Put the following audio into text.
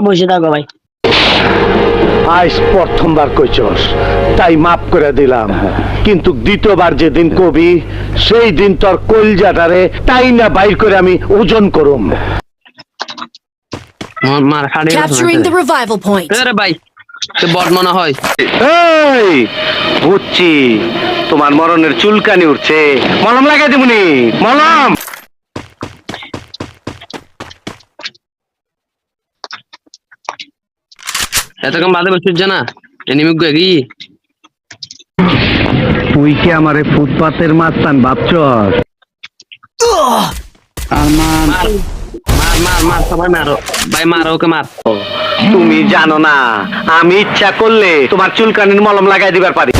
বসে থাকো ভাই। আজ প্রথমবার কইছস তাই মাফ করে দিলাম, কিন্তু দ্বিতীয়বার যেদিন কবি সেই দিন তোর কলজাটারে তাই না বাইর করে আমি ওজন করুম। মার খাড়ি Capturing the revival point. আরে ভাই তো বট মনে হয়। এই বুঝছি তোমার মরণের চুলকানি উঠছে, মলম লাগাই দিবনি, মলম। এতক্ষণ বাদে বসে না এনিমি গি তুই কি আমারে ফুটপাতের মাস্তান ভাবছস? মার মার মার সবাই মারো ভাই, মারো ওকে মার। তুমি জানো না আমি ইচ্ছা করলে তোমার চুলকানির মলম লাগাই দিবার পারি।